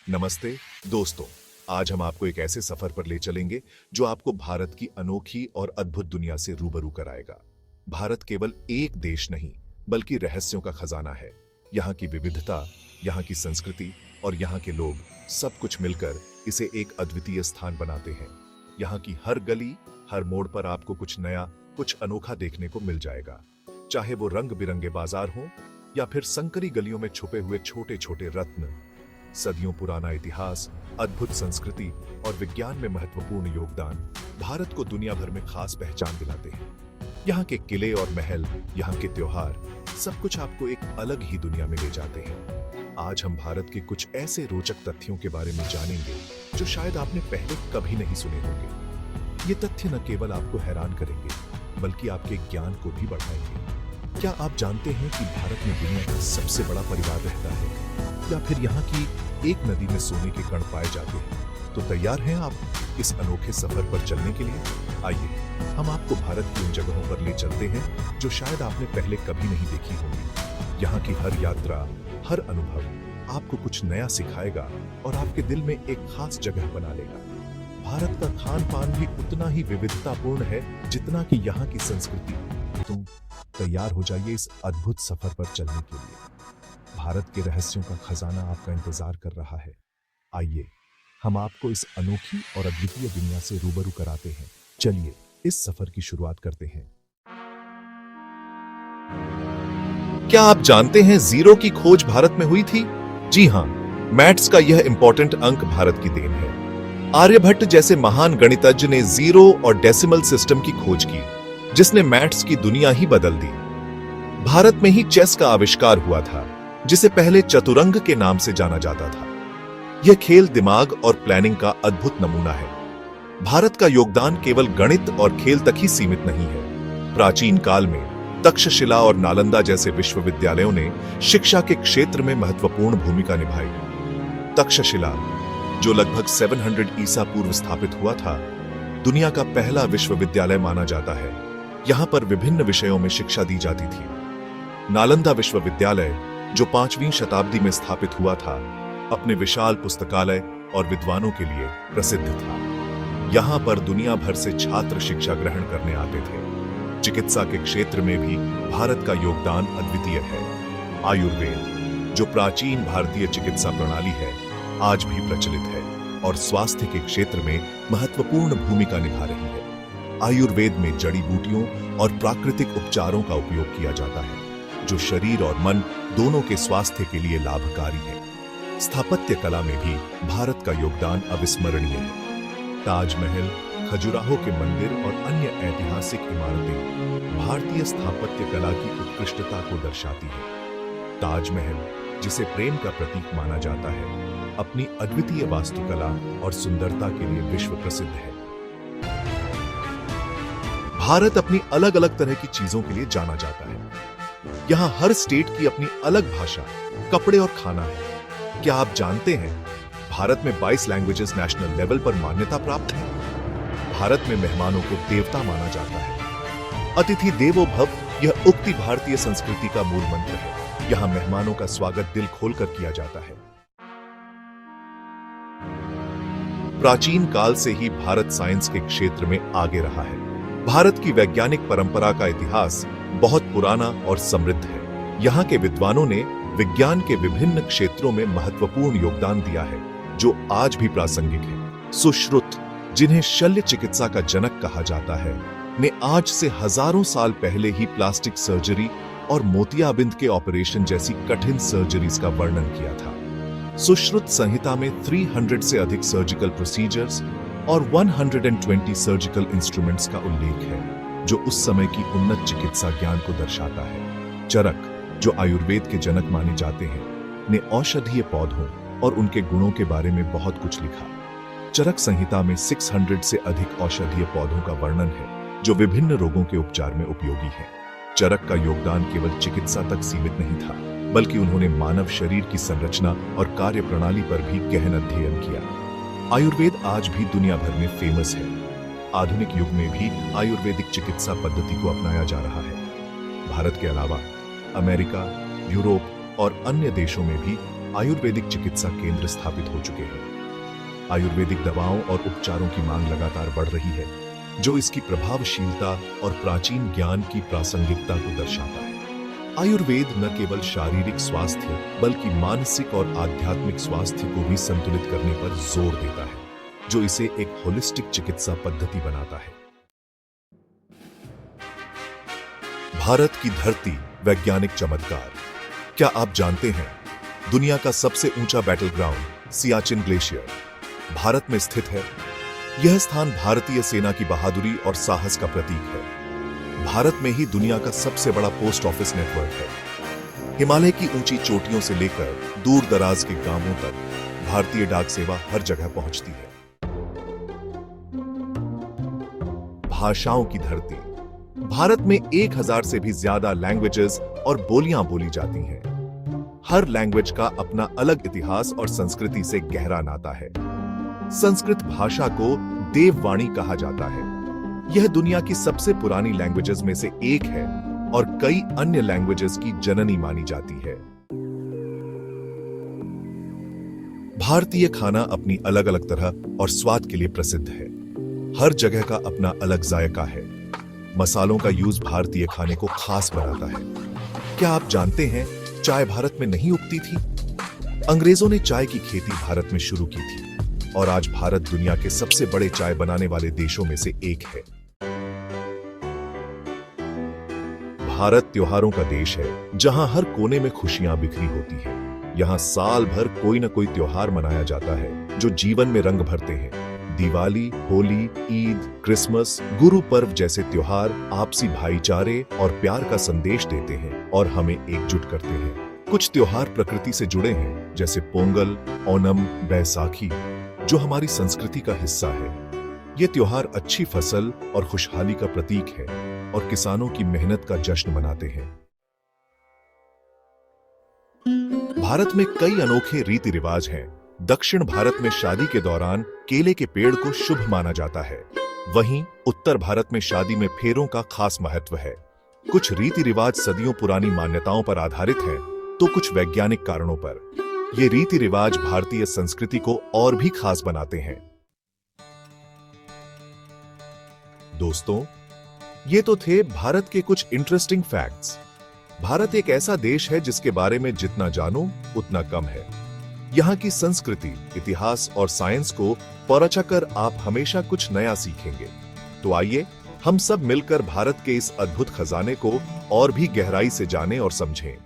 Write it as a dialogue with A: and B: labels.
A: नमस्ते दोस्तों। आज हम आपको एक ऐसे सफर पर ले चलेंगे जो आपको भारत की अनोखी और अद्भुत दुनिया से रूबरू कराएगा। भारत केवल एक देश नहीं बल्कि रहस्यों का खजाना है। यहाँ की विविधता, यहाँ की संस्कृति और यहाँ के लोग सब कुछ मिलकर इसे एक अद्वितीय स्थान बनाते हैं। यहाँ की हर गली, हर मोड़ पर आपको कुछ नया, कुछ अनोखा देखने को मिल जाएगा। चाहे वो रंग बिरंगे बाजार हों या फिर संकरी गलियों में छुपे हुए छोटे छोटे रत्न। सदियों पुराना इतिहास, अद्भुत संस्कृति और विज्ञान में महत्वपूर्ण योगदान भारत को दुनिया भर में खास पहचान दिलाते हैं। यहाँ के किले और महल, यहाँ के त्योहार, सब कुछ आपको एक अलग ही दुनिया में ले जाते हैं। आज हम भारत के कुछ ऐसे रोचक तथ्यों के बारे में जानेंगे जो शायद आपने पहले कभी नहीं सुने होंगे। ये तथ्य न केवल आपको हैरान करेंगे बल्कि आपके ज्ञान को भी बढ़ाएंगे। क्या आप जानते हैं कि भारत में दुनिया का सबसे बड़ा परिवार रहता है, या फिर यहाँ की एक नदी में सोने के कण पाए जाते हैं? तो तैयार हैं आप इस अनोखे सफर पर चलने के लिए? आइए हम आपको भारत की उन जगहों पर ले चलते हैं जो शायद आपने पहले कभी नहीं देखी होंगी। यहाँ की हर यात्रा, हर अनुभव आपको कुछ नया सिखाएगा और आपके दिल में एक खास जगह बना लेगा। भारत का खान पान भी उतना ही विविधतापूर्ण है जितना कि यहाँ की संस्कृति। तुम तैयार हो जाइए इस अद्भुत सफर पर चलने के लिए। भारत के रहस्यों का खजाना आपका इंतजार कर रहा है। आइए हम आपको इस अनोखी और अद्वितीय दुनिया से रूबरू कराते हैं। चलिए इस सफर की शुरुआत करते हैं। क्या आप जानते हैं जीरो की खोज भारत में हुई थी? जी हां, मैथ्स का यह इंपॉर्टेंट अंक भारत की देन है। आर्यभट्ट जैसे महान गणितज्ञ ने जीरो और डेसिमल सिस्टम की खोज की, जिसने मैथ्स की दुनिया ही बदल दी। भारत में ही चेस का आविष्कार हुआ था, जिसे पहले चतुरंग के नाम से जाना जाता था। यह खेल दिमाग और प्लानिंग का अद्भुत नमूना है। भारत का योगदान केवल गणित और खेल तक ही सीमित नहीं है। प्राचीन काल में तक्षशिला और नालंदा जैसे विश्वविद्यालयों ने शिक्षा के क्षेत्र में महत्वपूर्ण भूमिका निभाई। तक्षशिला, जो लगभग 700 ईसा पूर्व स्थापित हुआ था, दुनिया का पहला विश्वविद्यालय माना जाता है। यहाँ पर विभिन्न विषयों में शिक्षा दी जाती थी। नालंदा विश्वविद्यालय, जो 5वीं शताब्दी में स्थापित हुआ था, अपने विशाल पुस्तकालय और विद्वानों के लिए प्रसिद्ध था। यहाँ पर दुनिया भर से छात्र शिक्षा ग्रहण करने आते थे। चिकित्सा के क्षेत्र में भी भारत का योगदान अद्वितीय है। आयुर्वेद, जो प्राचीन भारतीय चिकित्सा प्रणाली है, आज भी प्रचलित है और स्वास्थ्य के क्षेत्र में महत्वपूर्ण भूमिका निभा रही है। आयुर्वेद में जड़ी बूटियों और प्राकृतिक उपचारों का उपयोग किया जाता है, जो शरीर और मन दोनों के स्वास्थ्य के लिए लाभकारी है। स्थापत्य कला में भी भारत का योगदान अविस्मरणीय है। ताजमहल, खजुराहो के मंदिर और अन्य ऐतिहासिक इमारतें भारतीय स्थापत्य कला की उत्कृष्टता को दर्शाती हैं। ताजमहल, जिसे प्रेम का प्रतीक माना जाता है, अपनी अद्वितीय वास्तुकला और सुंदरता के लिए विश्व प्रसिद्ध है। भारत अपनी अलग अलग तरह की चीजों के लिए जाना जाता है। यहाँ हर स्टेट की अपनी अलग भाषा, कपड़े और खाना है। क्या आप जानते हैं, भारत में 22 लैंग्वेजेस नेशनल लेवल पर मान्यता प्राप्त है। भारत में मेहमानों को देवता माना जाता है। अतिथि देवो भव, यह उक्ति भारतीय संस्कृति का मूल मंत्र है। यहाँ मेहमानों का स्वागत दिल खोलकर किया जाता है। प्राचीन काल से ही भारत साइंस के क्षेत्र में आगे रहा है। भारत की वैज्ञानिक परंपरा का इतिहास बहुत पुराना और समृद्ध है। यहाँ के विद्वानों ने विज्ञान के विभिन्न क्षेत्रों में महत्वपूर्ण योगदान दिया है, जो आज भी प्रासंगिक है। सुश्रुत, जिन्हें शल्य चिकित्सा का जनक कहा जाता है, ने आज से हजारों साल पहले ही प्लास्टिक सर्जरी और मोतियाबिंद के ऑपरेशन जैसी कठिन सर्जरीज का वर्णन किया था। सुश्रुत संहिता में 300 से अधिक सर्जिकल प्रोसीजर्स और 120 सर्जिकल इंस्ट्रूमेंट्स का उल्लेख है, जो उस समय की उन्नत चिकित्सा ज्ञान को दर्शाता है। चरक, जो आयुर्वेद के जनक माने जाते हैं, ने औषधीय पौधों और उनके गुणों के बारे में बहुत कुछ लिखा। चरक संहिता में 600 से अधिक औषधीय पौधों का वर्णन है, जो विभिन्न रोगों के उपचार में उपयोगी है। चरक का योगदान केवल चिकित्सा तक सीमित नहीं था, बल्कि उन्होंने मानव शरीर की संरचना और कार्य प्रणाली पर भी गहन अध्ययन किया। आयुर्वेद आज भी दुनिया भर में फेमस है। आधुनिक युग में भी आयुर्वेदिक चिकित्सा पद्धति को अपनाया जा रहा है। भारत के अलावा अमेरिका, यूरोप और अन्य देशों में भी आयुर्वेदिक चिकित्सा केंद्र स्थापित हो चुके हैं। आयुर्वेदिक दवाओं और उपचारों की मांग लगातार बढ़ रही है, जो इसकी प्रभावशीलता और प्राचीन ज्ञान की प्रासंगिकता को दर्शाता है। आयुर्वेद न केवल शारीरिक स्वास्थ्य बल्कि मानसिक और आध्यात्मिक स्वास्थ्य को भी संतुलित करने पर जोर देता है, जो इसे एक होलिस्टिक चिकित्सा पद्धति बनाता है। भारत की धरती, वैज्ञानिक चमत्कार। क्या आप जानते हैं, दुनिया का सबसे ऊंचा battle ground Siachen glacier Bharat में स्थित है। यह स्थान भारतीय सेना की बहादुरी और साहस का प्रतीक है। भारत में ही दुनिया का सबसे बड़ा पोस्ट ऑफिस नेटवर्क है। हिमालय की ऊंची चोटियों से लेकर दूर दराज के गांवों तक भारतीय डाक सेवा हर जगह पहुंचती है। भाषाओं की धरती। भारत में 1000 से भी ज्यादा लैंग्वेजेस और बोलियां बोली जाती हैं। हर लैंग्वेज का अपना अलग इतिहास और संस्कृति से गहरा नाता है। संस्कृत भाषा को देववाणी कहा जाता है। यह दुनिया की सबसे पुरानी लैंग्वेजेस में से एक है और कई अन्य लैंग्वेजेस की जननी मानी जाती है। भारतीय खाना अपनी अलग अलग तरह और स्वाद के लिए प्रसिद्ध है। हर जगह का अपना अलग जायका है। मसालों का यूज भारतीय खाने को खास बनाता है। क्या आप जानते हैं, चाय भारत में नहीं उगती थी। अंग्रेजों ने चाय की खेती भारत में शुरू की थी और आज भारत दुनिया के सबसे बड़े चाय बनाने वाले देशों में से एक है। भारत त्योहारों का देश है, जहां हर कोने में खुशियां बिखरी होती हैं। यहां साल भर कोई न कोई त्योहार मनाया जाता है जो जीवन में रंग भरते हैं। दिवाली, होली, ईद, क्रिसमस, गुरु पर्व जैसे त्योहार आपसी भाईचारे और प्यार का संदेश देते हैं और हमें एकजुट करते हैं। कुछ त्योहार प्रकृति से जुड़े हैं, जैसे पोंगल, ओणम, बैसाखी, जो हमारी संस्कृति का हिस्सा है। ये त्योहार अच्छी फसल और खुशहाली का प्रतीक है और किसानों की मेहनत का जश्न मनाते हैं। भारत में कई अनोखे रीति रिवाज हैं। दक्षिण भारत में शादी के दौरान केले के पेड़ को शुभ माना जाता है। वहीं उत्तर भारत में शादी में फेरों का खास महत्व है। कुछ रीति रिवाज सदियों पुरानी मान्यताओं पर आधारित हैं, तो कुछ वैज्ञानिक कारणों पर। ये रीति रिवाज भारतीय संस्कृति को और भी खास बनाते हैं। दोस्तों, ये तो थे भारत के कुछ इंटरेस्टिंग फैक्ट्स। भारत एक ऐसा देश है जिसके बारे में जितना जानो उतना कम है। यहाँ की संस्कृति, इतिहास और साइंस को परखकर आप हमेशा कुछ नया सीखेंगे। तो आइए हम सब मिलकर भारत के इस अद्भुत खजाने को और भी गहराई से जानें और समझें।